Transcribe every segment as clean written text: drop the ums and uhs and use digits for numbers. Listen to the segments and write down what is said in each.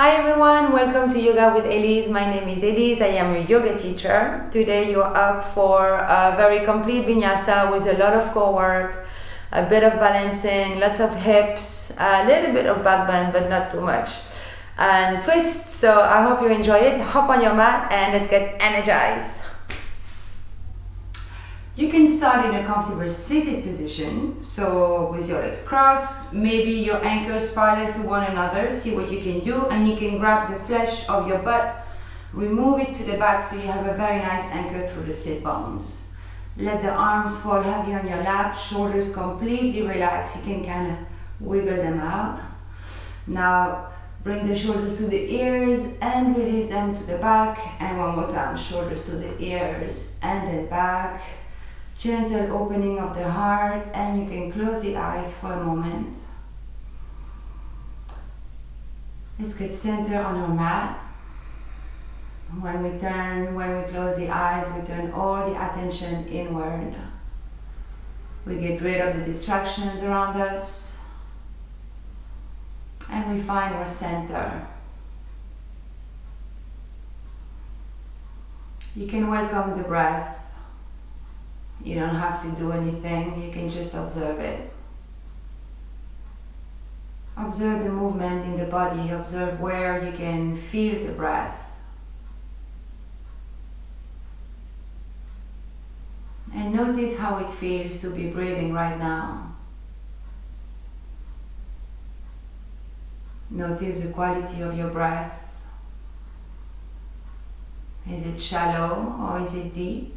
Hi everyone, welcome to Yoga with Elise. My name is Elise, I am a yoga teacher. Today you're up for a very complete vinyasa with a lot of core work, a bit of balancing, lots of hips, a little bit of back bend but not too much, and a twist. So I hope you enjoy it. Hop on your mat and let's get energized. You can start in a comfortable seated position, so with your legs crossed, maybe your ankles parallel to one another. See what you can do, and you can grab the flesh of your butt, remove it to the back so you have a very nice anchor through the sit bones. Let the arms fall heavy on your lap, shoulders completely relaxed. You can kind of wiggle them out. Now bring the shoulders to the ears and release them to the back, and one more time, shoulders to the ears and then back. Gentle opening of the heart, and you can close the eyes for a moment. Let's get centered on our mat. When we close the eyes, we turn all the attention inward. We get rid of the distractions around us, and we find our center. You can welcome the breath. You don't have to do anything, you can just observe it. Observe the movement in the body, observe where you can feel the breath. And notice how it feels to be breathing right now. Notice the quality of your breath. Is it shallow or is it deep?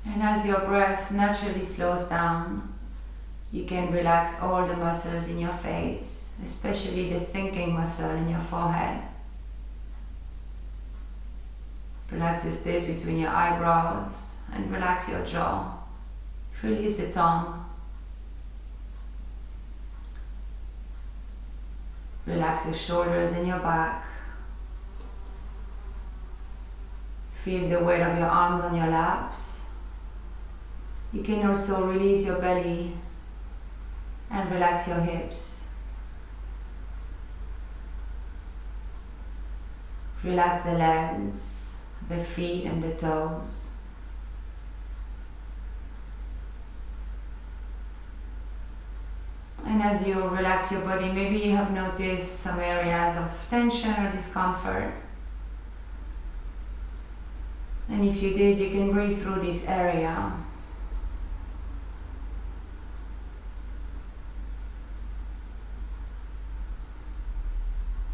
And as your breath naturally slows down, you can relax all the muscles in your face, especially the thinking muscle in your forehead. Relax the space between your eyebrows and relax your jaw. Release the tongue. Relax your shoulders and your back. Feel the weight of your arms on your laps. You can also release your belly and relax your hips. Relax the legs, the feet and the toes. And as you relax your body, maybe you have noticed some areas of tension or discomfort. And if you did, you can breathe through this area.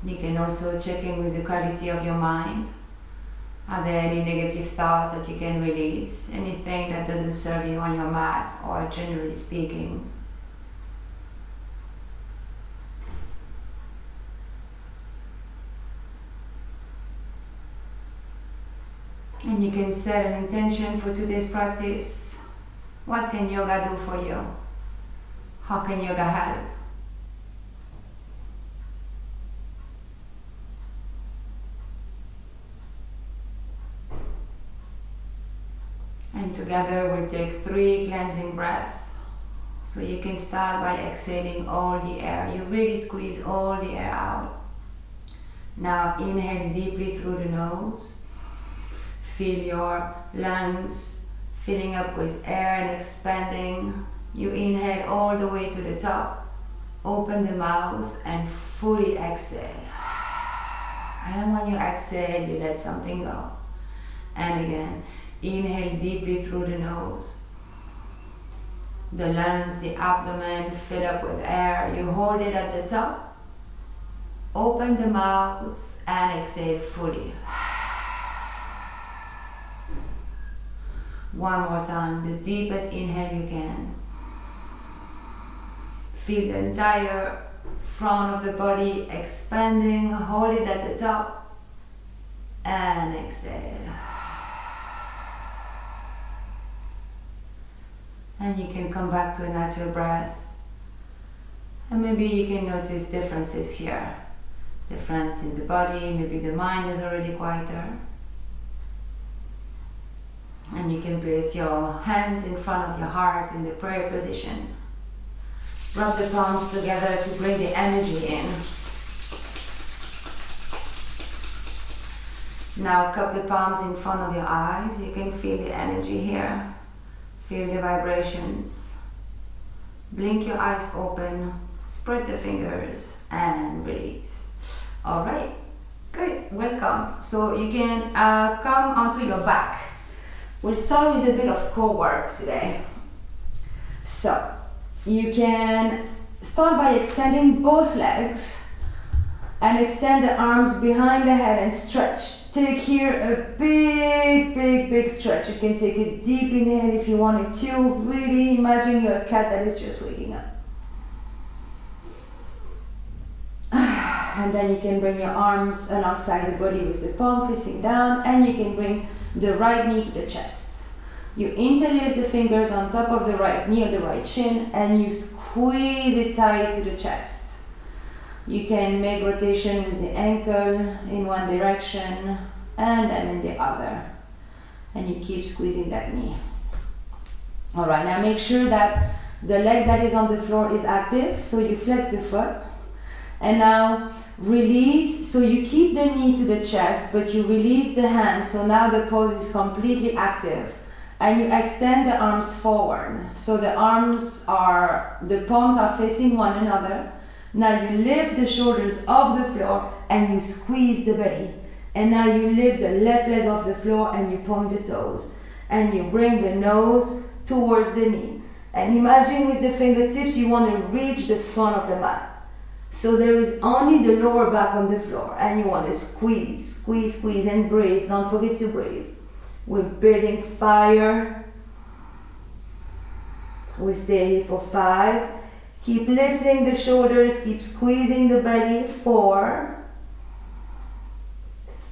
You can also check in with the quality of your mind. Are there any negative thoughts that you can release? Anything that doesn't serve you on your mat, or generally speaking? And you can set an intention for today's practice. What can yoga do for you? How can yoga help? And together we'll take 3 cleansing breaths. So you can start by exhaling all the air. You really squeeze all the air out. Now inhale deeply through the nose. Feel your lungs filling up with air and expanding. You inhale all the way to the top. Open the mouth and fully exhale. And when you exhale, you let something go. And again. Inhale deeply through the nose. The lungs, the abdomen fill up with air. You hold it at the top. Open the mouth and exhale fully. One more time, the deepest inhale you can. Feel the entire front of the body expanding. Hold it at the top and exhale. And you can come back to a natural breath. And maybe you can notice differences here. Difference in the body, maybe the mind is already quieter. And you can place your hands in front of your heart in the prayer position. Rub the palms together to bring the energy in. Now cup the palms in front of your eyes. You can feel the energy here. Feel the vibrations. Blink your eyes open. Spread the fingers and release. Alright, good, welcome. So you can come onto your back. We'll start with a bit of core work today. So you can start by extending both legs and extend the arms behind the head and stretch. Take here a big stretch. You can take a deep inhale if you wanted to. Really imagine you're a cat that is just waking up. And then you can bring your arms alongside the body with the palm facing down, and you can bring the right knee to the chest. You interlace the fingers on top of the right knee or the right shin, and you squeeze it tight to the chest. You can make rotation with the ankle in one direction and then in the other. And you keep squeezing that knee. Alright, now make sure that the leg that is on the floor is active, so you flex the foot. And now release, so you keep the knee to the chest, but you release the hand, so now the pose is completely active. And you extend the arms forward. So the palms are facing one another. Now you lift the shoulders off the floor and you squeeze the belly. And now you lift the left leg off the floor and you point the toes. And you bring the nose towards the knee. And imagine with the fingertips you want to reach the front of the mat. So there is only the lower back on the floor, and you want to squeeze, squeeze, squeeze, and breathe. Don't forget to breathe. We're building fire. We stay here for 5. Keep lifting the shoulders, keep squeezing the belly. 4,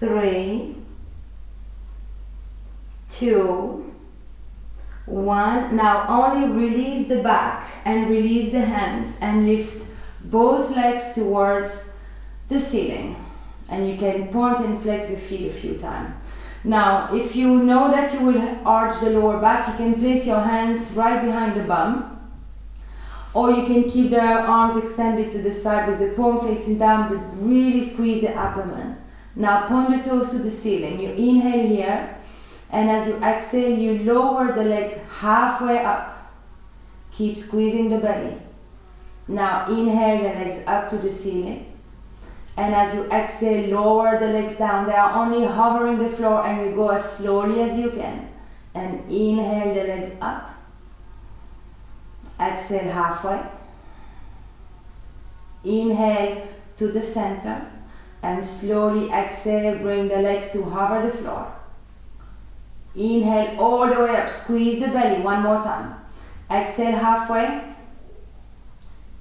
3, 2, 1. Now only release the back and release the hands and lift both legs towards the ceiling, and you can point and flex the feet a few times. Now if you know that you will arch the lower back, you can place your hands right behind the bum, or you can keep the arms extended to the side with the palm facing down, but really squeeze the abdomen. Now point the toes to the ceiling. You inhale here, and as you exhale you lower the legs halfway up. Keep squeezing the belly. Now inhale the legs up to the ceiling, and as you exhale lower the legs down. They are only hovering the floor, and you go as slowly as you can. And inhale the legs up, exhale halfway, inhale to the center, and slowly exhale, bring the legs to hover the floor. Inhale all the way up, squeeze the belly one more time. Exhale halfway.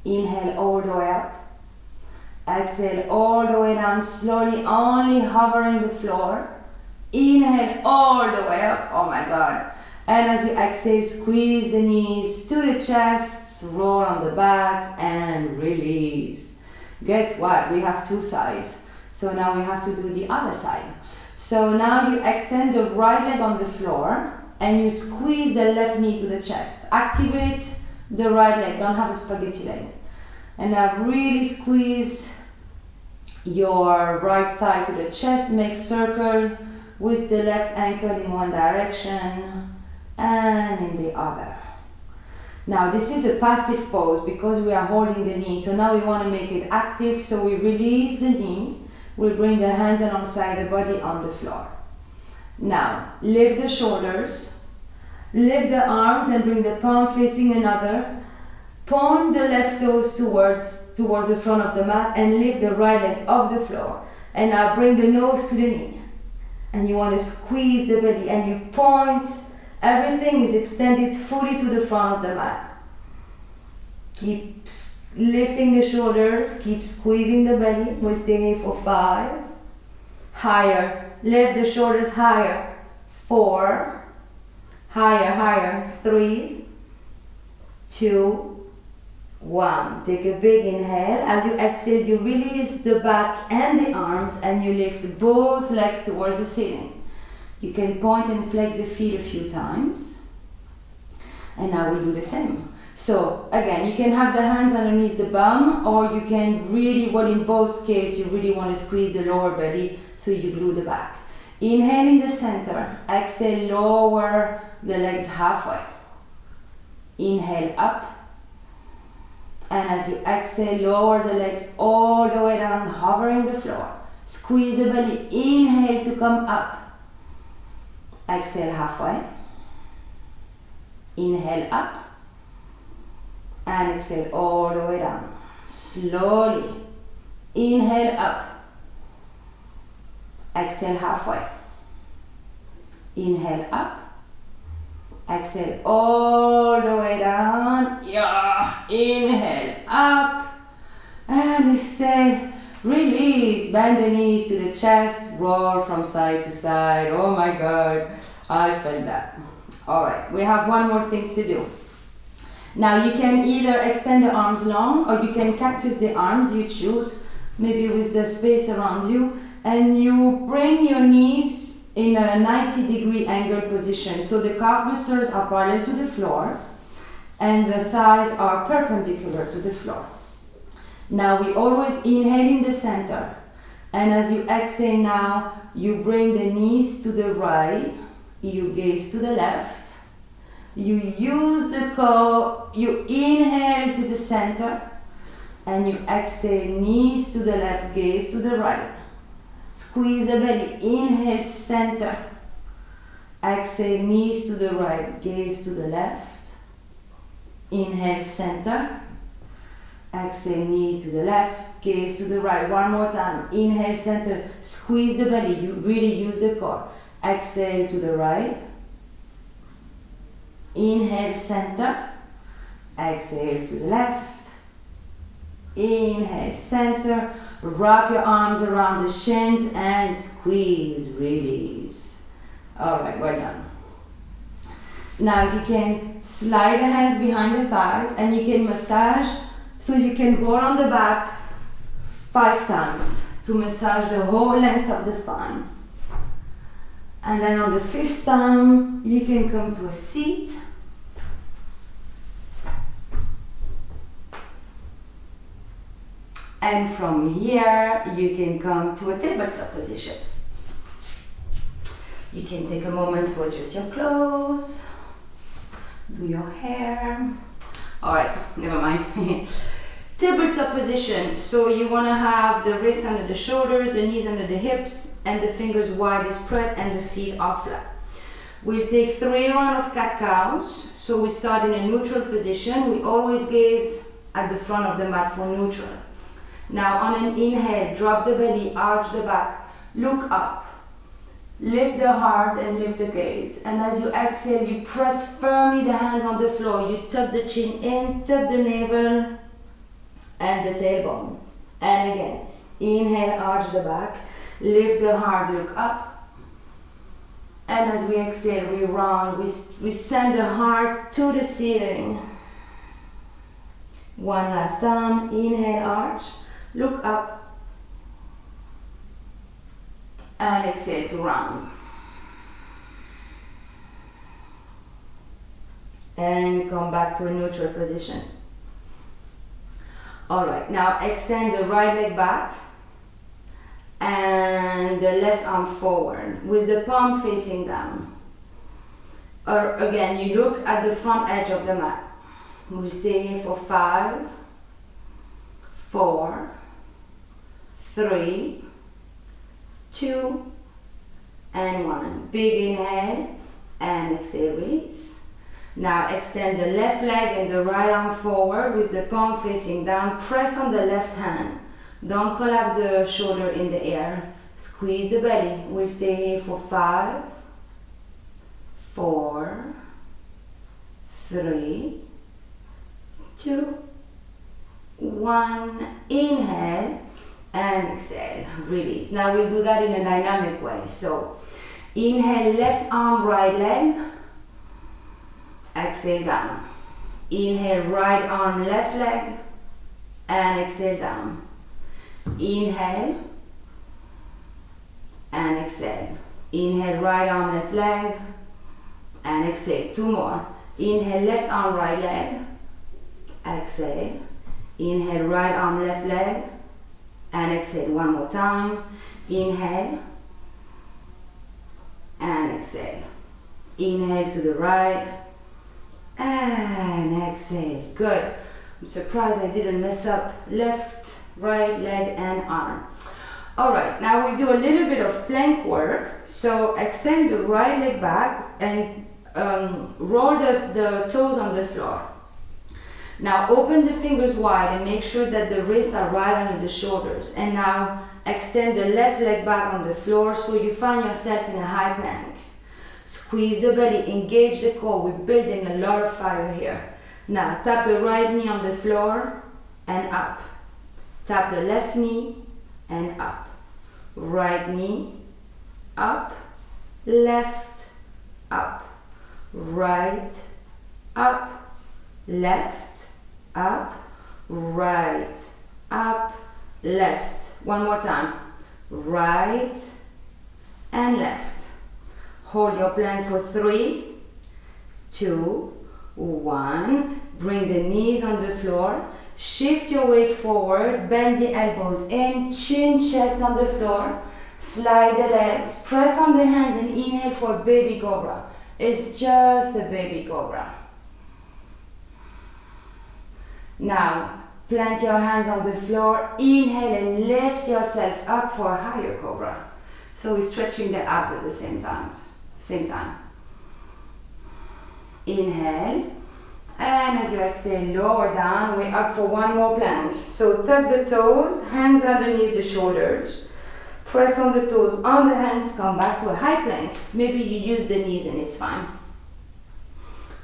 Inhale all the way up. Exhale all the way down, slowly, only hovering the floor. Inhale all the way up. Oh my God. And as you exhale, squeeze the knees to the chest, roll on the back, and release. Guess what? We have 2 sides. So now we have to do the other side. So now you extend the right leg on the floor, and you squeeze the left knee to the chest. Activate the right leg, don't have a spaghetti leg. And now really squeeze your right thigh to the chest. Make circle with the left ankle in one direction and in the other. Now this is a passive pose because we are holding the knee. So now we want to make it active. So we release the knee. We bring the hands alongside the body on the floor. Now lift the shoulders. Lift the arms and bring the palm facing another. Point the left toes towards the front of the mat and lift the right leg off the floor. And now bring the nose to the knee. And you want to squeeze the belly and you point. Everything is extended fully to the front of the mat. Keep lifting the shoulders, keep squeezing the belly. We're staying here for 5. Higher. Lift the shoulders higher. 4. Higher, higher. 3, 2, 1. Take a big inhale. As you exhale, you release the back and the arms and you lift both legs towards the ceiling. You can point and flex the feet a few times. And now we do the same. So again, you can have the hands underneath the bum, or you can really, well, in both cases, you really want to squeeze the lower belly, so you glue the back. Inhale in the center, exhale, lower the legs halfway. Inhale up, and as you exhale, lower the legs all the way down, hovering the floor. Squeeze the belly, inhale to come up. Exhale halfway. Inhale up, and exhale all the way down. Slowly, inhale up. Exhale halfway. Inhale up. Exhale all the way down. Yeah. Inhale up. And exhale. Release. Bend the knees to the chest. Roll from side to side. Oh my God. I felt that. Alright. We have one more thing to do. Now you can either extend the arms long, or you can cactus the arms. You choose. Maybe with the space around you. And you bring your knees in a 90-degree angle position. So the calf muscles are parallel to the floor and the thighs are perpendicular to the floor. Now we always inhale in the center. And as you exhale now, you bring the knees to the right, you gaze to the left. You use the core, you inhale to the center, and you exhale, knees to the left, gaze to the right. Squeeze the belly, inhale center, exhale knees to the right, gaze to the left, inhale center, exhale knee to the left, gaze to the right. One more time, inhale center, squeeze the belly, you really use the core, exhale to the right, inhale center, exhale to the left, inhale center. Wrap your arms around the shins and squeeze, release. Alright, well done. Now you can slide the hands behind the thighs and you can massage, so you can roll on the back 5 times to massage the whole length of the spine. And then on the 5th time, you can come to a seat. And from here, you can come to a tabletop position. You can take a moment to adjust your clothes, do your hair. Alright, never mind. Tabletop position. So you want to have the wrist under the shoulders, the knees under the hips, and the fingers widely spread, and the feet are flat. We'll take 3 rounds of cat-cows. So we start in a neutral position. We always gaze at the front of the mat for neutral. Now on an inhale, drop the belly, arch the back, look up, lift the heart and lift the gaze. And as you exhale, you press firmly the hands on the floor. You tuck the chin in, tuck the navel and the tailbone. And again, inhale, arch the back, lift the heart, look up. And as we exhale, we round, we send the heart to the ceiling. One last time, inhale, arch. Look up and exhale to round. And come back to a neutral position. Alright, now extend the right leg back and the left arm forward with the palm facing down. Or again, you look at the front edge of the mat. We'll stay here for 5, 4, 3, 2, and 1. Big inhale and exhale, release. Now extend the left leg and the right arm forward with the palm facing down. Press on the left hand. Don't collapse the shoulder in the air. Squeeze the belly. We'll stay here for 5, 4, 3, 2, 1. Inhale and exhale, release. Now we'll do that in a dynamic way. So inhale, left arm, right leg, exhale down. Inhale, right arm, left leg, and exhale down. Inhale and exhale. Inhale, right arm, left leg, and exhale. 2 more. Inhale, left arm, right leg, exhale. Inhale, right arm, left leg, and exhale one more time. Inhale, and exhale. Inhale to the right, and exhale. Good. I'm surprised I didn't mess up left, right leg and arm. Alright, now we do a little bit of plank work. So extend the right leg back and roll the toes on the floor. Now open the fingers wide and make sure that the wrists are right under the shoulders. And now extend the left leg back on the floor so you find yourself in a high plank. Squeeze the belly, engage the core. We're building a lot of fire here. Now tap the right knee on the floor and up. Tap the left knee and up. Right knee, up, left, up, right, up, left, up, right, up, left. One more time. Right and left. Hold your plank for 3, 2, 1. Bring the knees on the floor. Shift your weight forward, bend the elbows in, chin, chest on the floor, slide the legs, press on the hands and inhale for baby cobra. It's just a baby cobra. Now, plant your hands on the floor, inhale and lift yourself up for a higher cobra. So we're stretching the abs at the same time. Inhale. And as you exhale, lower down, we're up for one more plank. So tuck the toes, hands underneath the shoulders. Press on the toes, on the hands, come back to a high plank. Maybe you use the knees and it's fine.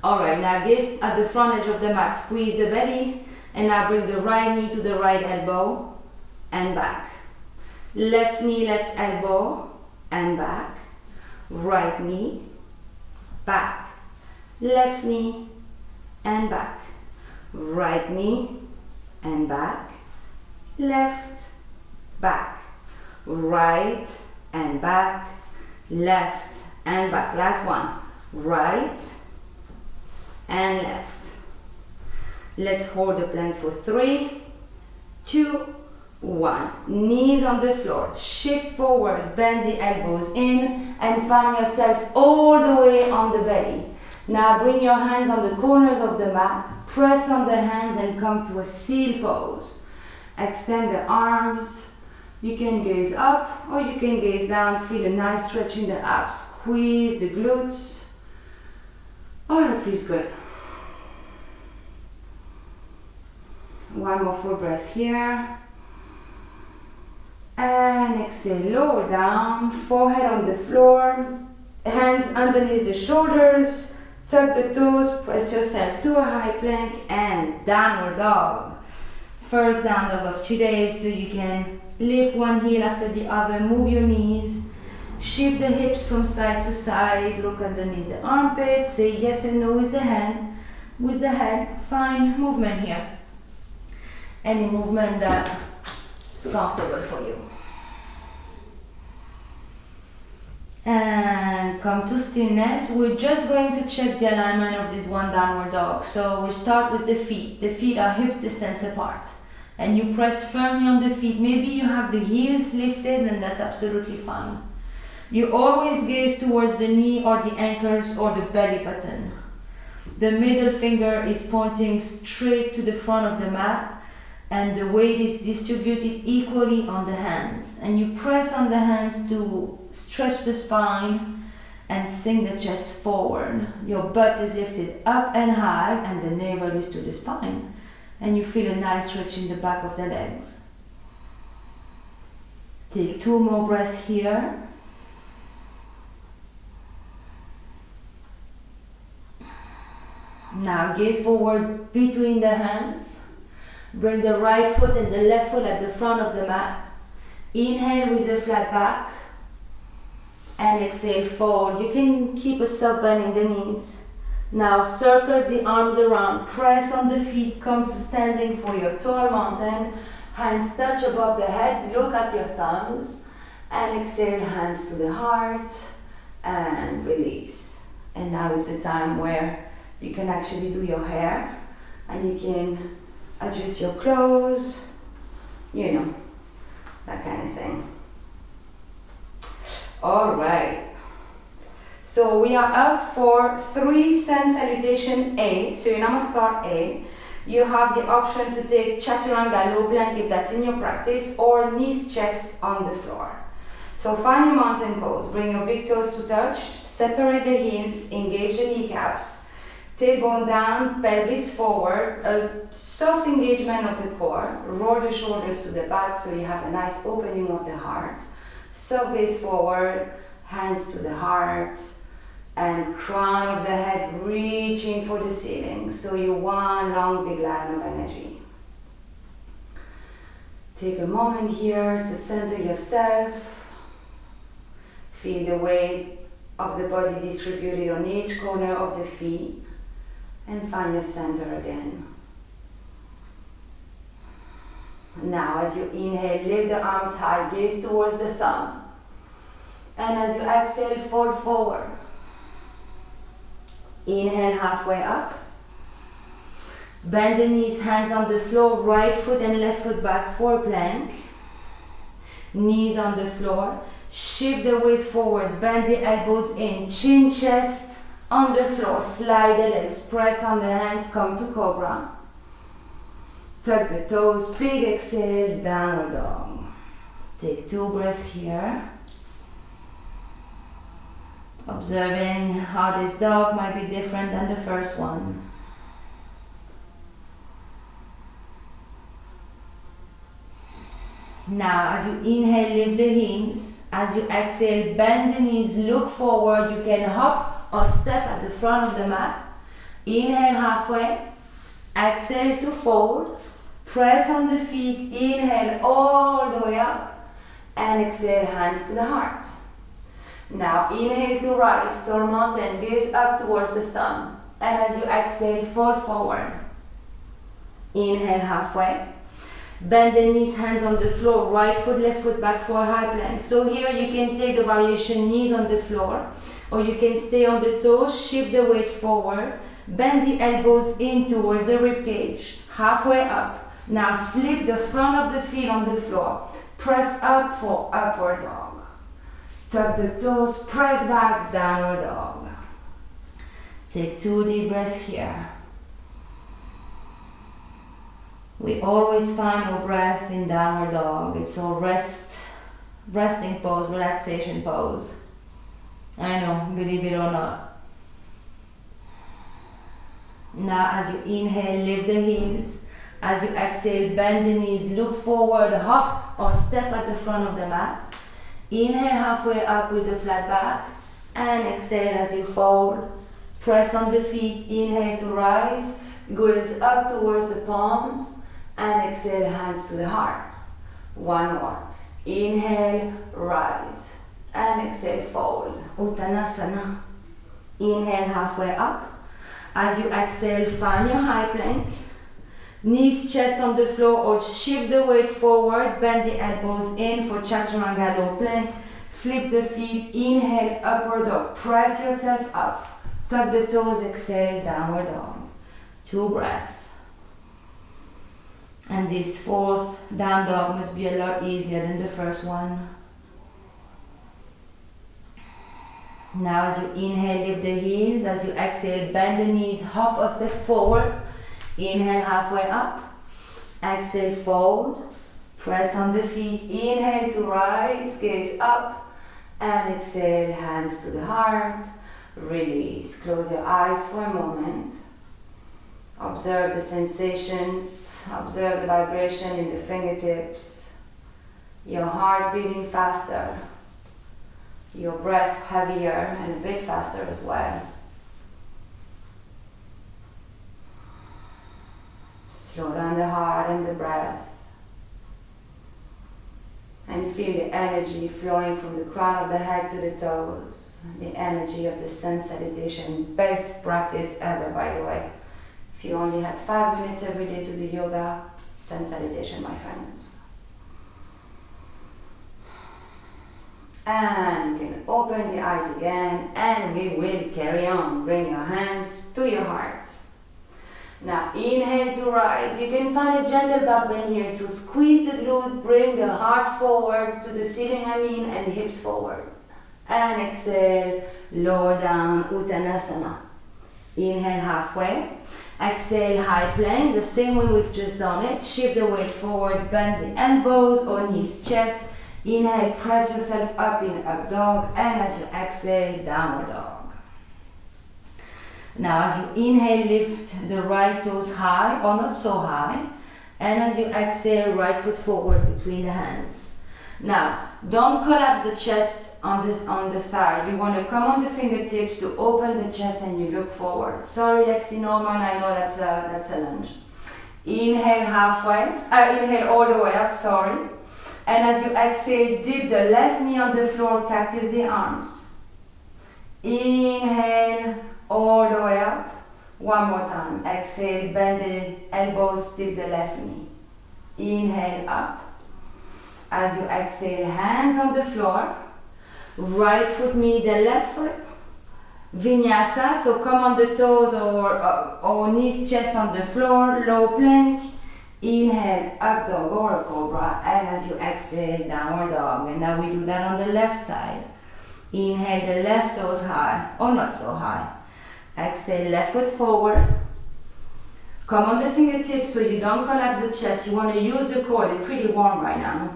Alright, now gaze at the front edge of the mat, squeeze the belly, and now bring the right knee to the right elbow and back. Left knee, left elbow and back. Right knee, back. Left knee, and back. Right knee and back. Left, back. Right and back. Left and back. Last one. Right and left. Let's hold the plank for 3, 2, 1. Knees on the floor. Shift forward. Bend the elbows in and find yourself all the way on the belly. Now bring your hands on the corners of the mat, press on the hands and come to a seal pose. Extend the arms. You can gaze up or you can gaze down. Feel a nice stretch in the abs. Squeeze the glutes. Oh, that feels good. One more full breath here. And exhale, lower down, forehead on the floor, hands underneath the shoulders. Tuck the toes, press yourself to a high plank and downward dog. First down dog of today, so you can lift one heel after the other, move your knees, shift the hips from side to side, look underneath the armpit, say yes and no with the hand. With the head, find movement here. Any movement that is comfortable for you. And come to stillness. We're just going to check the alignment of this one downward dog. So we'll start with the feet. The feet are hips distance apart. And you press firmly on the feet. Maybe you have the heels lifted and that's absolutely fine. You always gaze towards the knee or the ankles or the belly button. The middle finger is pointing straight to the front of the mat. And the weight is distributed equally on the hands. And you press on the hands to stretch the spine and sink the chest forward. Your butt is lifted up and high and the navel is to the spine. And you feel a nice stretch in the back of the legs. Take 2 more breaths here. Now gaze forward between the hands. Bring the right foot and the left foot at the front of the mat. Inhale with a flat back. And exhale, fold. You can keep a soft bend in the knees. Now circle the arms around. Press on the feet. Come to standing for your tall mountain. Hands touch above the head. Look at your thumbs. And exhale, hands to the heart. And release. And now is the time where you can actually do your hair. And you can adjust your clothes, you know, that kind of thing. Alright, so we are up for 3 Sun Salutation A. So in Namaskar A, you have the option to take Chaturanga low plank if that's in your practice, or knees chest on the floor. So find your mountain pose, bring your big toes to touch, separate the hips, engage the kneecaps, tailbone down, pelvis forward, a soft engagement of the core, roll the shoulders to the back so you have a nice opening of the heart, soft gaze forward, hands to the heart, and crown of the head reaching for the ceiling, so you one long big line of energy. Take a moment here to center yourself. Feel the weight of the body distributed on each corner of the feet, and find your center again. Now as you inhale, lift the arms high, gaze towards the thumb. And as you exhale, fold forward. Inhale, halfway up. Bend the knees, hands on the floor, right foot and left foot back for plank. Knees on the floor. Shift the weight forward, bend the elbows in, chin, chest on the floor, slide the legs, press on the hands, come to cobra. Tuck the toes, big exhale, downward dog. Take 2 breaths here. Observing how this dog might be different than the first one. Now as you inhale, lift the hips. As you exhale, bend the knees, look forward. You can hop or step at the front of the mat. Inhale halfway. Exhale to fold. Press on the feet. Inhale all the way up. And exhale, hands to the heart. Now inhale to rise, tall mountain, gaze up towards the thumb. And as you exhale, fold forward. Inhale halfway. Bend the knees, hands on the floor, right foot, left foot back for a high plank. So here you can take the variation knees on the floor, or you can stay on the toes, shift the weight forward, bend the elbows in towards the rib cage, halfway up. Now flip the front of the feet on the floor, press up for upward dog. Tuck the toes, press back, downward dog. Take 2 deep breaths here. We always find our breath in downward dog. It's our resting pose, relaxation pose. I know, believe it or not. Now as you inhale, lift the hips. As you exhale, bend the knees, look forward, hop or step at the front of the mat. Inhale halfway up with a flat back, and exhale as you fold. Press on the feet, inhale to rise, gaze up towards the palms, and exhale, hands to the heart. One more. Inhale, rise, and exhale, fold. Uttanasana. Inhale halfway up. As you exhale, find your high plank. Knees, chest on the floor, or shift the weight forward, bend the elbows in for Chaturanga low plank. Flip the feet, inhale, upward dog. Press yourself up. Tuck the toes, exhale, downward dog. 2 breaths. And this 4th down dog must be a lot easier than the first one. Now as you inhale, lift the heels. As you exhale, bend the knees, hop or step forward. Inhale halfway up. Exhale, fold. Press on the feet. Inhale to rise, gaze up. And exhale, hands to the heart. Release. Close your eyes for a moment. Observe the sensations. Observe the vibration in the fingertips. Your heart beating faster. Your breath heavier and a bit faster as well. Slow down the heart and the breath. And feel the energy flowing from the crown of the head to the toes. The energy of the Sun Salutation. Best practice ever, by the way. If you only had 5 minutes every day to do yoga, Sun Salutation, my friends. And you can open the eyes again, and we will carry on. Bring your hands to your heart. Now inhale to rise. You can find a gentle back bend here. So squeeze the glute, bring the heart forward to the ceiling, and hips forward. And exhale, lower down, Uttanasana. Inhale halfway. Exhale, high plank, the same way we've just done it. Shift the weight forward, bend the elbows or knees, chest. Inhale, press yourself up in up dog, and as you exhale, downward dog. Now as you inhale, lift the right toes high or not so high, and as you exhale, right foot forward between the hands. Now, don't collapse the chest on the thigh. You want to come on the fingertips to open the chest and you look forward. Sorry, Lexi Norman, I know that's a lunge. Inhale halfway, inhale all the way up, sorry. And as you exhale, dip the left knee on the floor, cactus the arms. Inhale all the way up. One more time. Exhale, bend the elbows, dip the left knee. Inhale up. As you exhale, hands on the floor. Right foot meet the left foot. Vinyasa, so come on the toes or knees, chest on the floor, low plank. Inhale, up dog or a cobra, and as you exhale, downward dog. And now we do that on the left side. Inhale, the left toes high, or not so high. Exhale, left foot forward. Come on the fingertips so you don't collapse the chest. You want to use the core, it's pretty warm right now.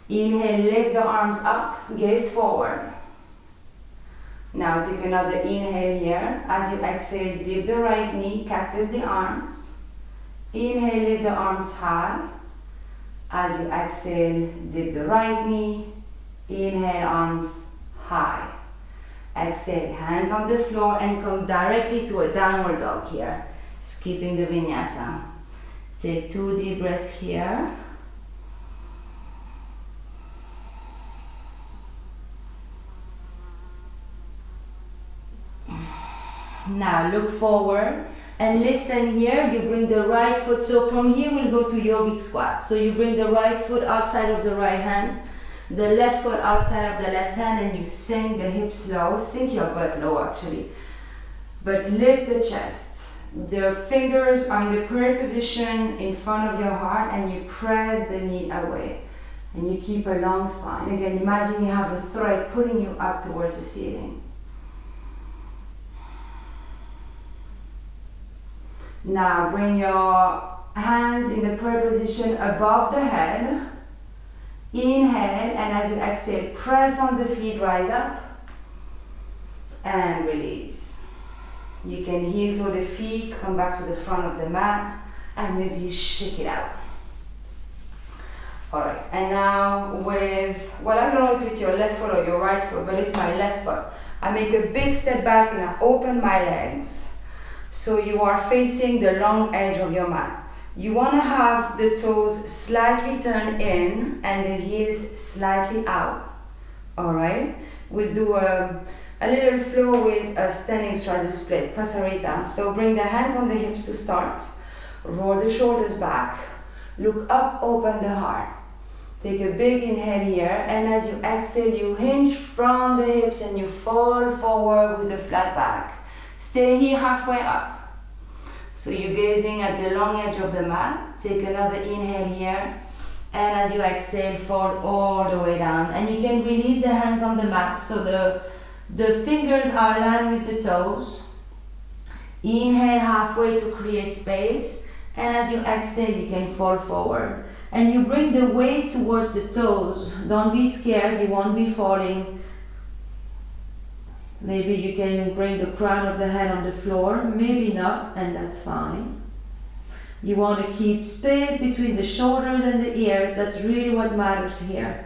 Inhale, lift the arms up, gaze forward. Now take another inhale here. As you exhale, dip the right knee, cactus the arms. Inhale, lift the arms high. As you exhale, dip the right knee. Inhale, arms high. Exhale, hands on the floor and come directly to a downward dog here. Skipping the vinyasa. Take 2 deep breaths here. Now look forward and listen here. You bring the right foot, so from here we'll go to Yogic Squat. So you bring the right foot outside of the right hand, the left foot outside of the left hand, and you sink the hips low, sink your butt low actually. But lift the chest. The fingers are in the prayer position in front of your heart, and you press the knee away. And you keep a long spine. Again, imagine you have a thread pulling you up towards the ceiling. Now bring your hands in the prayer position above the head. Inhale, and as you exhale, press on the feet, rise up and release. You can heel to the feet, come back to the front of the mat, and maybe shake it out. Alright, and now with, well, I don't know if it's your left foot or your right foot, but it's my left foot. I make a big step back and I open my legs. So you are facing the long edge of your mat. You want to have the toes slightly turned in and the heels slightly out. Alright? We'll do a little flow with a standing straddle split, Prasarita. So bring the hands on the hips to start. Roll the shoulders back. Look up, open the heart. Take a big inhale here, and as you exhale, you hinge from the hips and you fall forward with a flat back. Stay here halfway up. So you're gazing at the long edge of the mat. Take another inhale here. And as you exhale, fall all the way down. And you can release the hands on the mat. So the fingers are aligned with the toes. Inhale halfway to create space. And as you exhale, you can fall forward. And you bring the weight towards the toes. Don't be scared, you won't be falling. Maybe you can bring the crown of the head on the floor, maybe not, and that's fine. You want to keep space between the shoulders and the ears, that's really what matters here.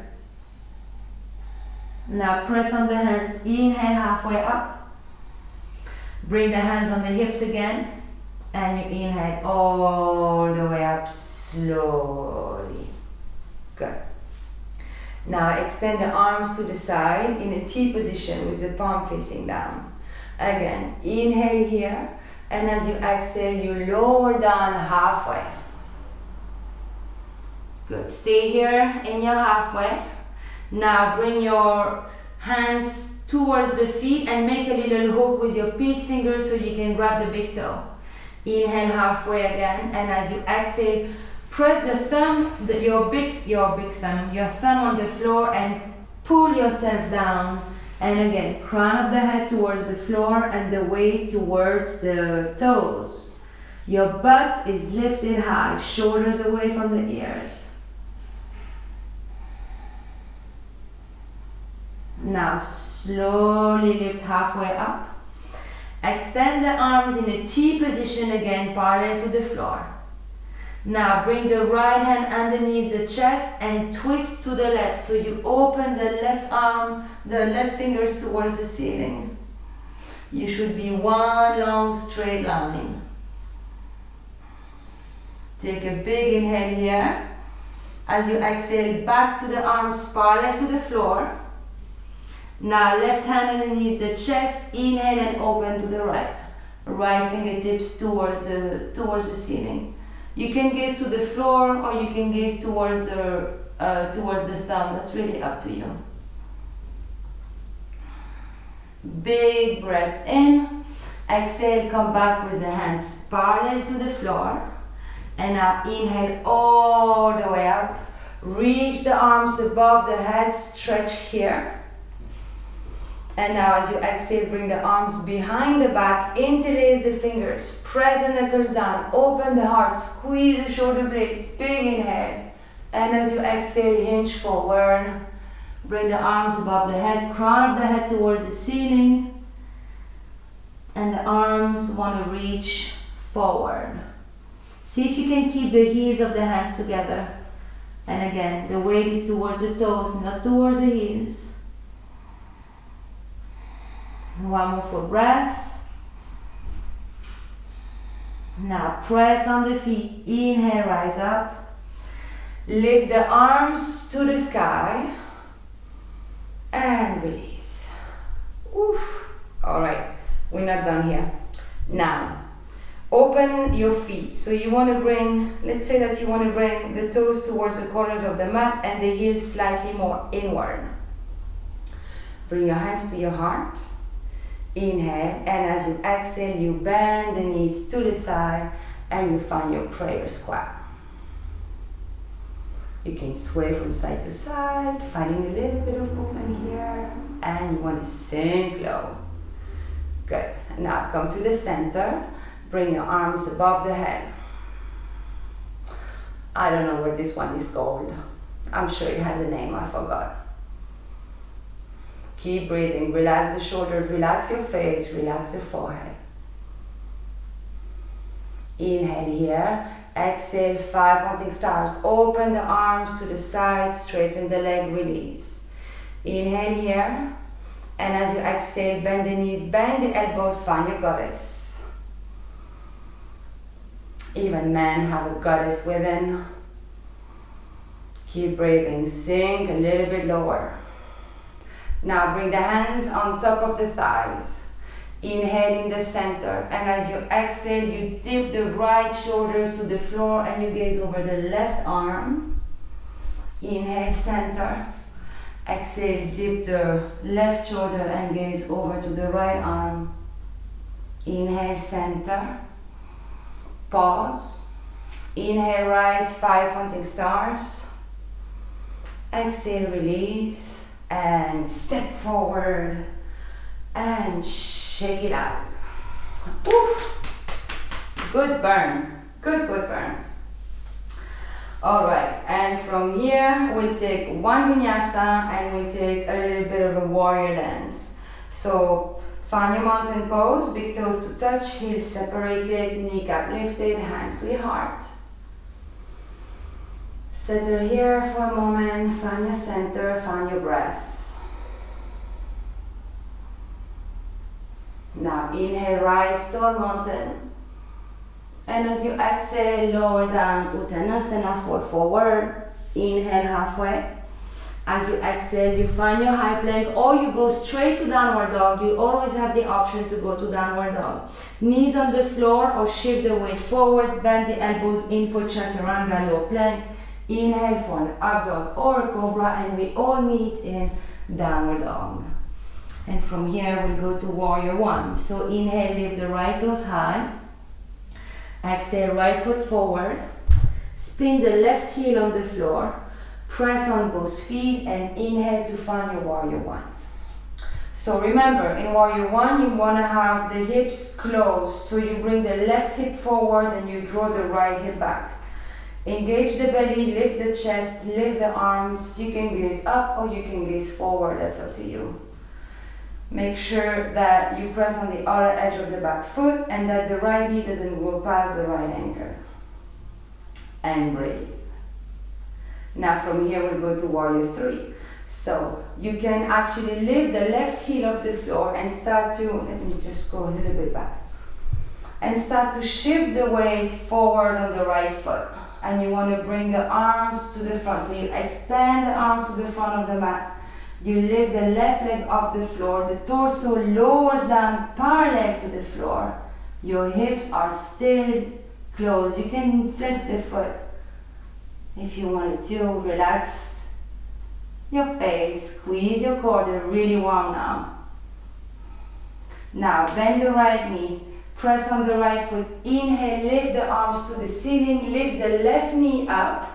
Now press on the hands, inhale halfway up. Bring the hands on the hips again, and you inhale all the way up slowly. Good. Now extend the arms to the side in a T position with the palm facing down. Again, inhale here, and as you exhale, you lower down halfway. Good. Stay here in your halfway. Now bring your hands towards the feet and make a little hook with your peace fingers so you can grab the big toe. Inhale halfway again, and as you exhale, press the thumb, your thumb on the floor and pull yourself down. And again, crown of the head towards the floor and the weight towards the toes. Your butt is lifted high, shoulders away from the ears. Now slowly lift halfway up. Extend the arms in a T position again, parallel to the floor. Now bring the right hand underneath the chest and twist to the left. So you open the left arm, the left fingers towards the ceiling. You should be one long straight line. Take a big inhale here. As you exhale, back to the arms parallel to the floor. Now left hand underneath the chest, inhale and open to the right. Right fingertips towards the ceiling. You can gaze to the floor or you can gaze towards the thumb. That's really up to you. Big breath in. Exhale, come back with the hands parallel to the floor. And now inhale all the way up. Reach the arms above the head, stretch here. And now as you exhale, bring the arms behind the back, interlace the fingers, press the knuckles down, open the heart, squeeze the shoulder blades, big inhale. And as you exhale, hinge forward. Bring the arms above the head, crown of the head towards the ceiling. And the arms want to reach forward. See if you can keep the heels of the hands together. And again, the weight is towards the toes, not towards the heels. One more for breath. Now press on the feet. Inhale, rise up. Lift the arms to the sky. And release. Oof. Alright, we're not done here. Now, open your feet. So you want to bring, let's say that you want to bring the toes towards the corners of the mat and the heels slightly more inward. Bring your hands to your heart. Inhale, and as you exhale, you bend the knees to the side and you find your prayer squat. You can sway from side to side, finding a little bit of movement here, and you want to sink low. Good. Now come to the center, bring your arms above the head. I don't know what this one is called. I'm sure it has a name, I forgot. Keep breathing, relax the shoulders, relax your face, relax your forehead. Inhale here, exhale, 5 counting stars. Open the arms to the sides, straighten the leg, release. Inhale here, and as you exhale, bend the knees, bend the elbows, find your goddess. Even men have a goddess within. Keep breathing, sink a little bit lower. Now bring the hands on top of the thighs. Inhale in the center, and as you exhale, you dip the right shoulders to the floor and you gaze over the left arm. Inhale, center. Exhale, dip the left shoulder and gaze over to the right arm. Inhale, center. Pause. Inhale, rise, 5 counting stars. Exhale, release. And step forward and shake it out. Oof. Good burn. Good burn. Alright, and from here we'll take one vinyasa and we'll take a little bit of a warrior dance. So find your mountain pose, big toes to touch, heels separated, kneecap lifted, hands to your heart. Settle here for a moment, find your center, find your breath. Now inhale, rise, tall mountain. And as you exhale, lower down, Uttanasana, fall forward. Inhale halfway. As you exhale, you find your high plank or you go straight to downward dog. You always have the option to go to downward dog. Knees on the floor or shift the weight forward, bend the elbows in for Chaturanga, low plank. Inhale for an up dog or a cobra, and we all meet in downward dog. And from here we'll go to warrior one. So inhale, lift the right toes high. Exhale, right foot forward. Spin the left heel on the floor. Press on both feet and inhale to find your warrior one. So remember, in warrior one, you want to have the hips closed. So you bring the left hip forward and you draw the right hip back. Engage the belly, lift the chest, lift the arms. You can gaze up or you can gaze forward, that's up to you. Make sure that you press on the outer edge of the back foot and that the right knee doesn't go past the right ankle. And breathe. Now from here we'll go to warrior three. So you can actually lift the left heel off the floor and start to, let me just go a little bit back, and start to shift the weight forward on the right foot. And you want to bring the arms to the front. So you extend the arms to the front of the mat. You lift the left leg off the floor. The torso lowers down parallel to the floor. Your hips are still closed. You can flex the foot if you wanted to. Relax your face. Squeeze your core. They're really warm now. Now bend the right knee. Press on the right foot. Inhale, lift the arms to the ceiling. Lift the left knee up.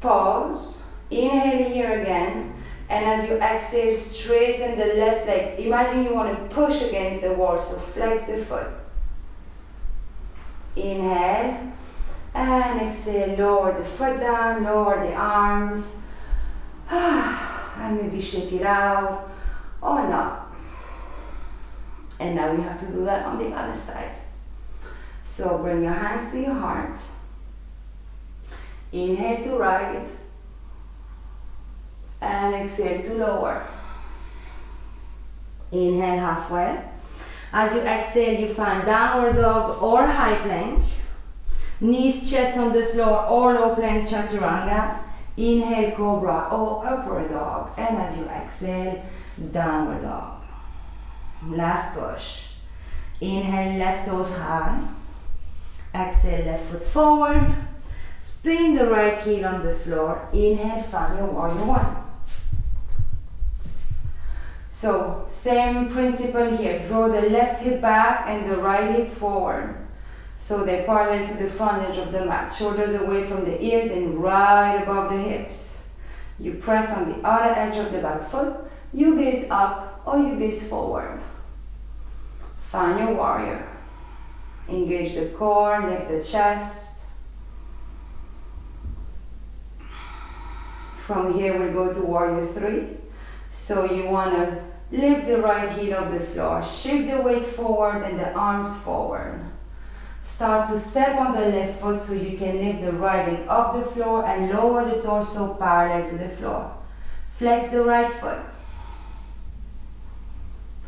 Pause. Inhale here again. And as you exhale, straighten the left leg. Imagine you want to push against the wall, so flex the foot. Inhale. And exhale, lower the foot down, lower the arms. And maybe shake it out or not. And now we have to do that on the other side. So bring your hands to your heart. Inhale to rise. And exhale to lower. Inhale halfway. As you exhale, you find downward dog or high plank. Knees, chest on the floor or low plank chaturanga. Inhale, cobra or upward dog. And as you exhale, downward dog. Last push. Inhale, left toes high. Exhale, left foot forward. Spin the right heel on the floor. Inhale, find your warrior one. So, same principle here. Draw the left hip back and the right hip forward. So they're parallel to the front edge of the mat. Shoulders away from the ears and right above the hips. You press on the outer edge of the back foot. You gaze up or you gaze forward. Find your warrior. Engage the core, lift the chest. From here we'll go to warrior three. So you want to lift the right heel off the floor. Shift the weight forward and the arms forward. Start to step on the left foot so you can lift the right leg off the floor and lower the torso parallel to the floor. Flex the right foot.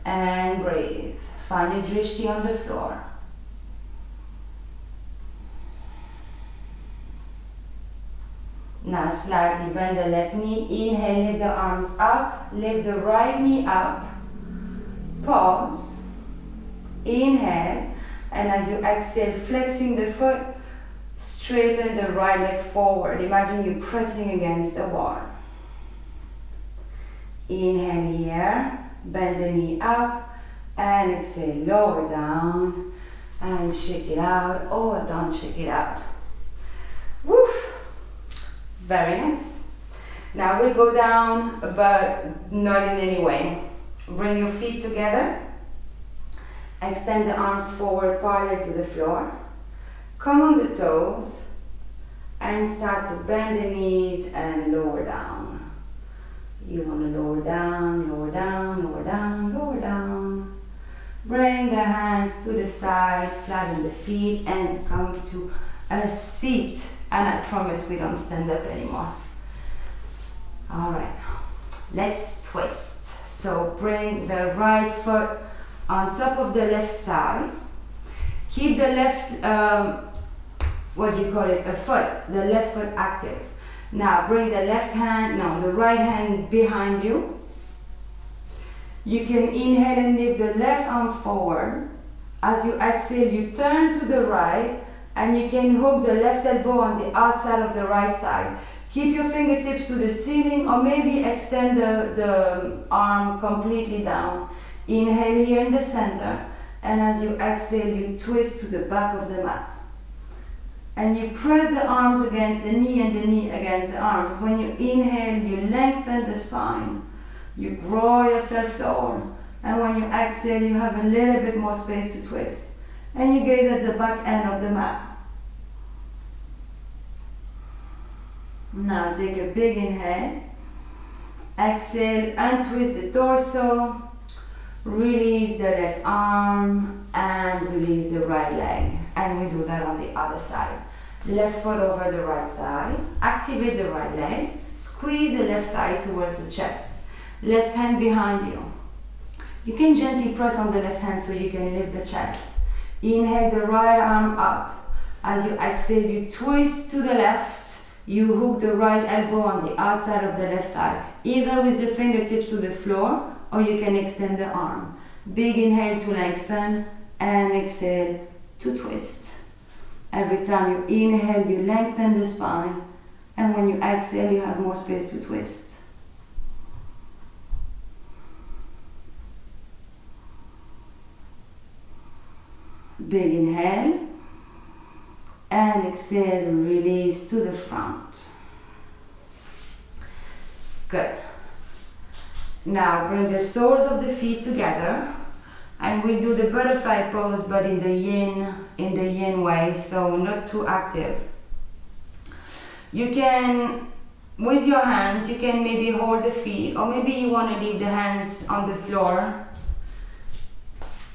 And breathe. Find your drishti on the floor. Now slightly bend the left knee. Inhale, lift the arms up. Lift the right knee up. Pause. Inhale. And as you exhale, flexing the foot, straighten the right leg forward. Imagine you pressing against the wall. Inhale here. Bend the knee up. And exhale, lower down. And shake it out. Or don't shake it out. Woof. Very nice. Now we'll go down, but not in any way. Bring your feet together. Extend the arms forward parallel to the floor. Come on the toes. And start to bend the knees and lower down. You want to lower down, lower down, lower down, lower down. Bring the hands to the side, flatten the feet, and come to a seat. And I promise we don't stand up anymore. Alright, let's twist. So bring the right foot on top of the left thigh. Keep the left, a foot, the left foot active. Now bring the the right hand behind you. You can inhale and lift the left arm forward. As you exhale, you turn to the right. And you can hook the left elbow on the outside of the right thigh. Keep your fingertips to the ceiling or maybe extend the arm completely down. Inhale here in the center. And as you exhale, you twist to the back of the mat. And you press the arms against the knee and the knee against the arms. When you inhale, you lengthen the spine. You grow yourself tall. And when you exhale, you have a little bit more space to twist. And you gaze at the back end of the mat. Now take a big inhale. Exhale, untwist the torso. Release the left arm and release the right leg. And we do that on the other side. Left foot over the right thigh. Activate the right leg. Squeeze the left thigh towards the chest. Left hand behind you. You can gently press on the left hand so you can lift the chest. Inhale the right arm up. As you exhale, you twist to the left. You hook the right elbow on the outside of the left thigh, either with the fingertips to the floor or you can extend the arm. Big inhale to lengthen and exhale to twist. Every time you inhale, you lengthen the spine, and when you exhale, you have more space to twist. Big inhale and exhale, release to the front. Good. Now bring the soles of the feet together and we'll do the butterfly pose, but in the yin way, so not too active. You can, with your hands, you can maybe hold the feet, or maybe you want to leave the hands on the floor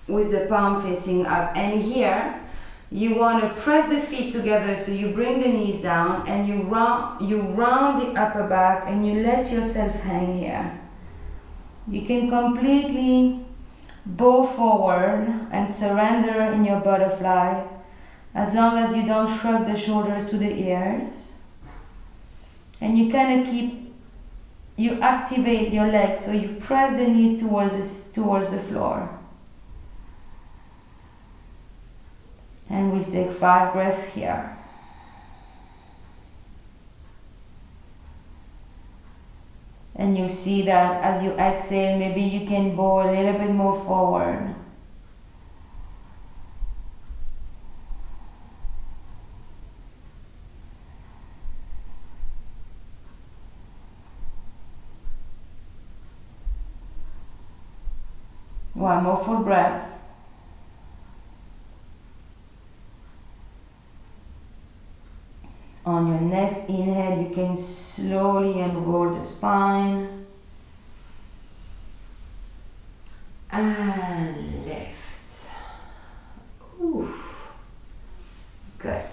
with the palm facing up. And here you want to press the feet together, so you bring the knees down and you round the upper back and you let yourself hang here. You can completely bow forward and surrender in your butterfly, as long as you don't shrug the shoulders to the ears. And you kind of you activate your legs, so you press the knees towards the floor. And we'll take 5 breaths here. And you see that as you exhale, maybe you can bow a little bit more forward. One more full breath. On your next inhale, you can slowly unroll the spine and lift. Ooh. Good.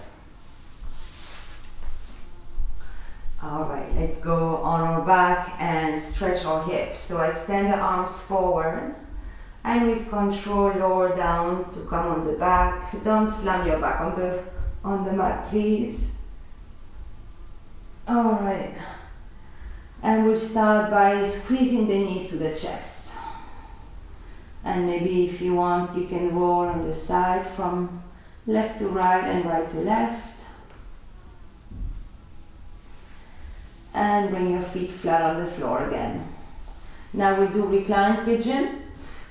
All right, let's go on our back and stretch our hips. So extend the arms forward and with control lower down to come on the back. Don't slam your back on the mat, please. All right, and we'll start by squeezing the knees to the chest. And maybe if you want, you can roll on the side from left to right and right to left. And bring your feet flat on the floor again. Now we'll do recline pigeon.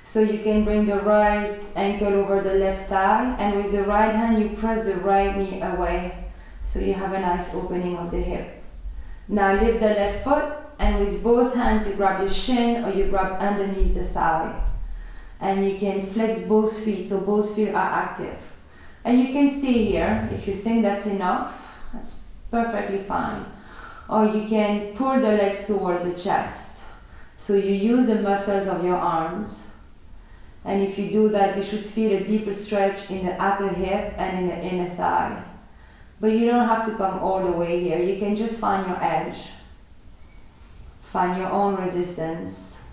So you can bring the right ankle over the left thigh, and with the right hand you press the right knee away, so you have a nice opening of the hip. Now lift the left foot, and with both hands you grab your shin or you grab underneath the thigh. And you can flex both feet, so both feet are active. And you can stay here if you think that's enough. That's perfectly fine. Or you can pull the legs towards the chest. So you use the muscles of your arms. And if you do that, you should feel a deeper stretch in the outer hip and in the inner thigh. But you don't have to come all the way here. You can just find your edge. Find your own resistance.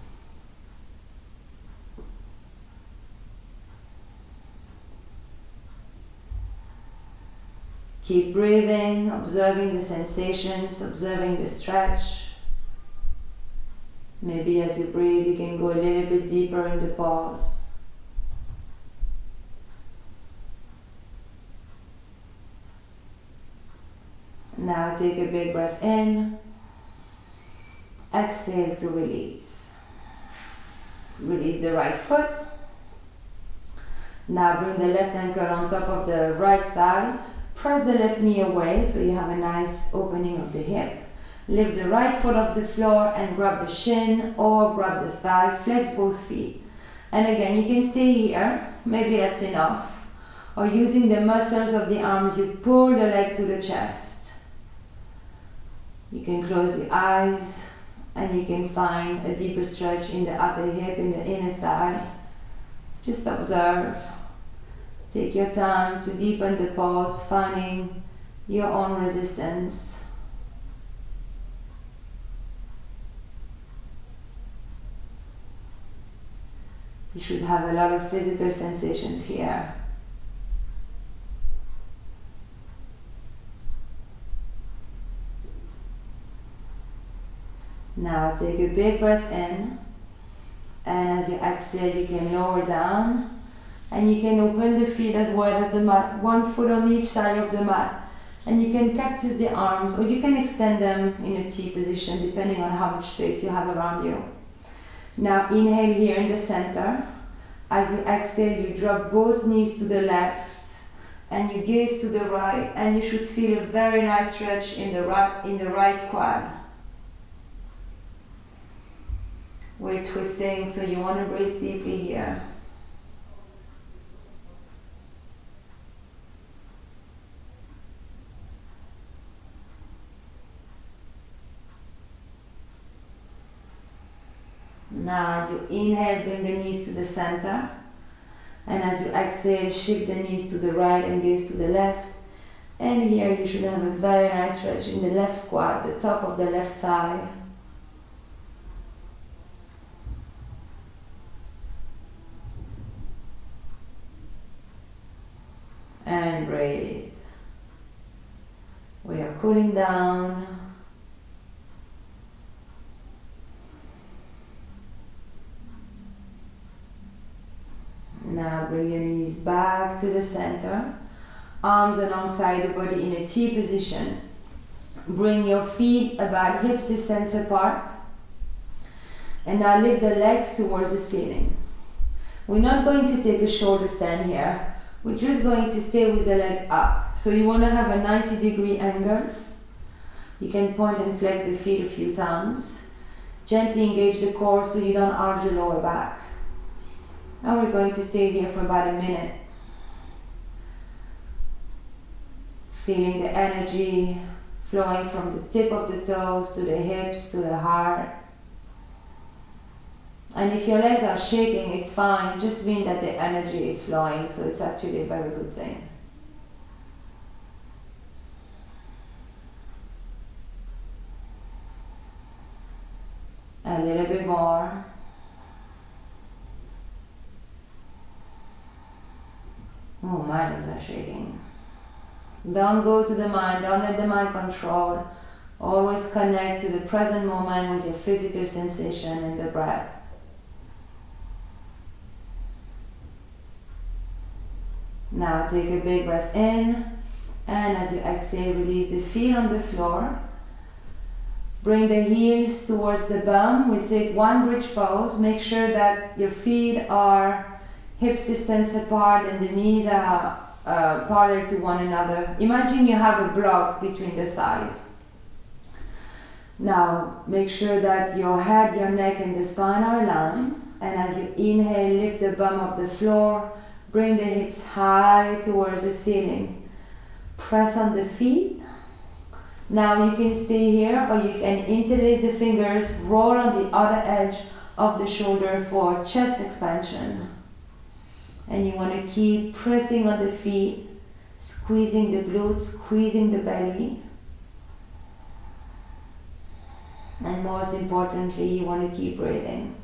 Keep breathing, observing the sensations, observing the stretch. Maybe as you breathe, you can go a little bit deeper in the pause. Now take a big breath in. Exhale to release. Release the right foot. Now bring the left ankle on top of the right thigh. Press the left knee away so you have a nice opening of the hip. Lift the right foot off the floor and grab the shin or grab the thigh. Flex both feet. And again, you can stay here. Maybe that's enough. Or using the muscles of the arms, you pull the leg to the chest. You can close the eyes and you can find a deeper stretch in the outer hip, in the inner thigh. Just observe. Take your time to deepen the pause, finding your own resistance. You should have a lot of physical sensations here. Now take a big breath in, and as you exhale you can lower down and you can open the feet as wide as the mat, one foot on each side of the mat, and you can cactus the arms or you can extend them in a T position depending on how much space you have around you. Now inhale here in the center. As you exhale you drop both knees to the left and you gaze to the right, and you should feel a very nice stretch in the right quad. We're twisting, so you want to breathe deeply here. Now as you inhale, bring the knees to the center. And as you exhale, shift the knees to the right and gaze to the left. And here you should have a very nice stretch in the left quad, the top of the left thigh. And breathe. We are cooling down. Now bring your knees back to the center. Arms alongside the body in a T position. Bring your feet about hip distance apart. And now lift the legs towards the ceiling. We're not going to take a shoulder stand here. We're just going to stay with the leg up. So you want to have a 90-degree angle. You can point and flex the feet a few times. Gently engage the core so you don't arch the lower back. Now we're going to stay here for about a minute. Feeling the energy flowing from the tip of the toes to the hips to the heart. And if your legs are shaking, it's fine. Just mean that the energy is flowing, so it's actually a very good thing. A little bit more. Oh, my legs are shaking. Don't go to the mind, don't let the mind control. Always connect to the present moment with your physical sensation and the breath. Now take a big breath in, and as you exhale, release the feet on the floor. Bring the heels towards the bum. We'll take one bridge pose. Make sure that your feet are hips distance apart and the knees are parallel to one another. Imagine you have a block between the thighs. Now make sure that your head, your neck and the spine are aligned. And as you inhale, lift the bum off the floor. Bring the hips high towards the ceiling. Press on the feet. Now you can stay here or you can interlace the fingers, roll on the other edge of the shoulder for chest expansion. And you want to keep pressing on the feet, squeezing the glutes, squeezing the belly. And most importantly, you want to keep breathing.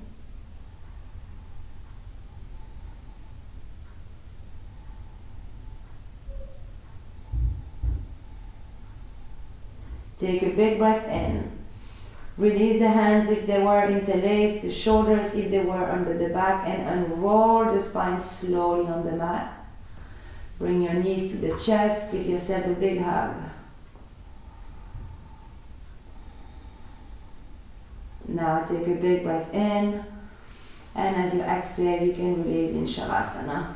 Take a big breath in. Release the hands if they were interlaced, the shoulders if they were under the back, and unroll the spine slowly on the mat. Bring your knees to the chest, give yourself a big hug. Now take a big breath in, and as you exhale, you can release in Shavasana.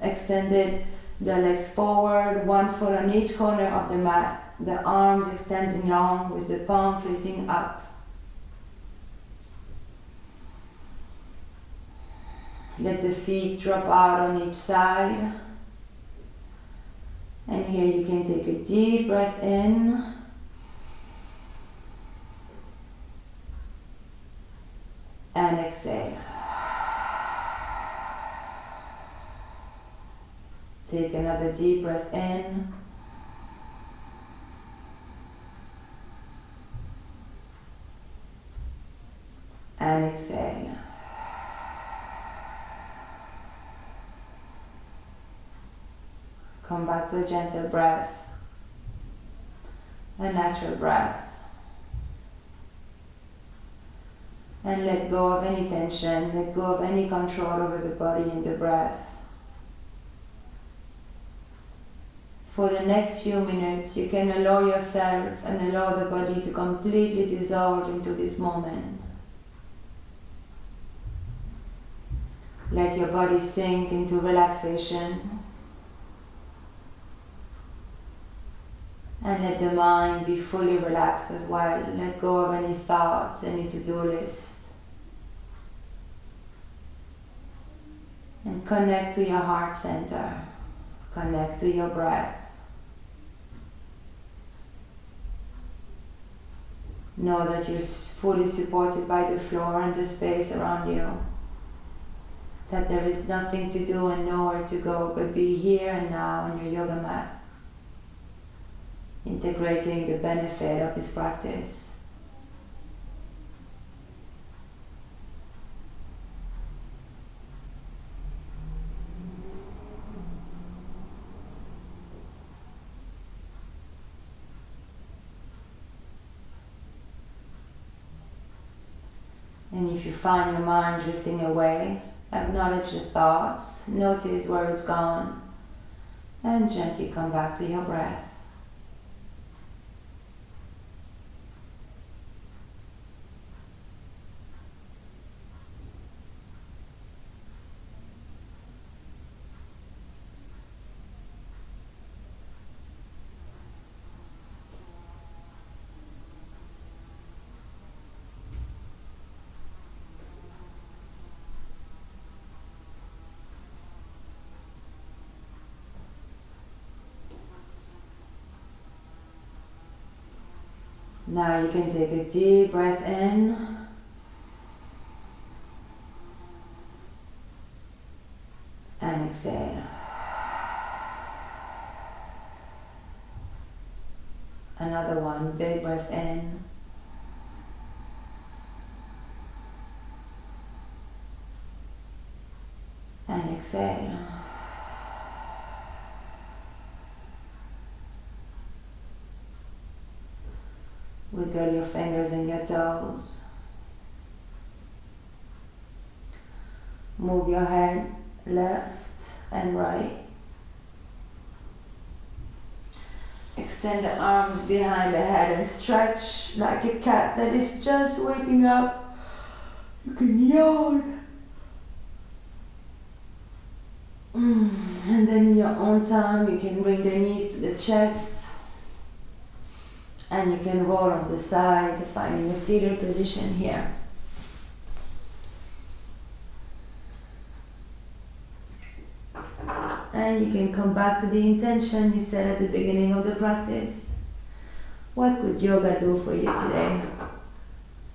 Extended the legs forward, one foot on each corner of the mat, the arms extending long with the palm facing up. Let the feet drop out on each side. And here you can take a deep breath in. And exhale. Take another deep breath in. And exhale. Come back to a gentle breath, a natural breath. And let go of any tension, let go of any control over the body and the breath. For the next few minutes, you can allow yourself and allow the body to completely dissolve into this moment. Let your body sink into relaxation. And let the mind be fully relaxed as well. Let go of any thoughts, any to-do list. And connect to your heart center. Connect to your breath. Know that you're fully supported by the floor and the space around you. That there is nothing to do and nowhere to go but be here and now on your yoga mat. Integrating the benefit of this practice. And if you find your mind drifting away, acknowledge the thoughts, notice where it's gone, and gently come back to your breath. Now you can take a deep breath in and exhale. Another one, big breath in and exhale. Wiggle your fingers and your toes. Move your head left and right. Extend the arms behind the head and stretch like a cat that is just waking up. You can yawn. And then in your own time, you can bring the knees to the chest. And you can roll on the side, finding a fetal position here. And you can come back to the intention you set at the beginning of the practice. What could yoga do for you today?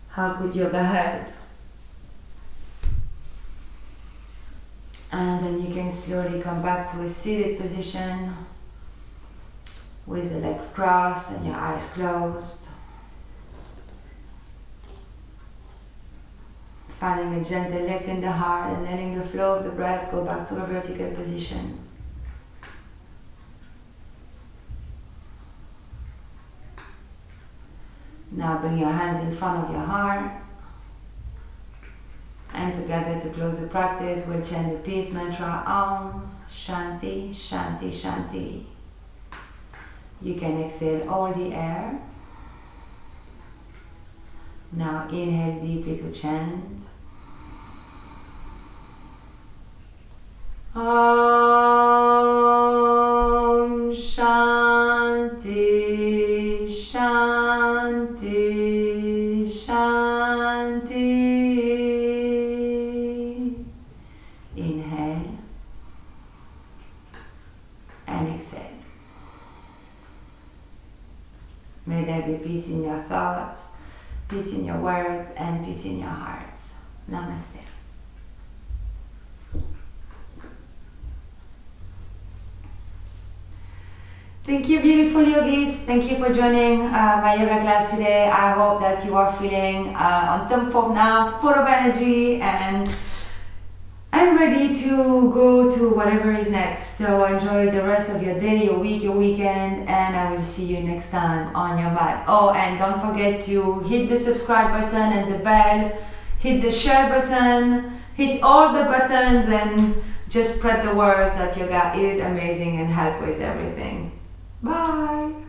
How could yoga help? And then you can slowly come back to a seated position with the legs crossed and your eyes closed. Finding a gentle lift in the heart and letting the flow of the breath go back to a vertical position. Now bring your hands in front of your heart. And together to close the practice, we'll chant the peace mantra Om Shanti Shanti Shanti. You can exhale all the air. Now inhale deeply to chant Om Shanti Shanti Shanti. Inhale and exhale. May there be peace in your thoughts, peace in your words, and peace in your hearts. Namaste. Thank you, beautiful yogis. Thank you for joining my yoga class today. I hope that you are feeling on top form now, full of energy, and ready to go to whatever is next. So enjoy the rest of your day, your week, your weekend, and I will see you next time on your mat. Oh, and don't forget to hit the subscribe button and the bell, hit the share button, hit all the buttons, and just spread the word that yoga is amazing and help with everything. Bye.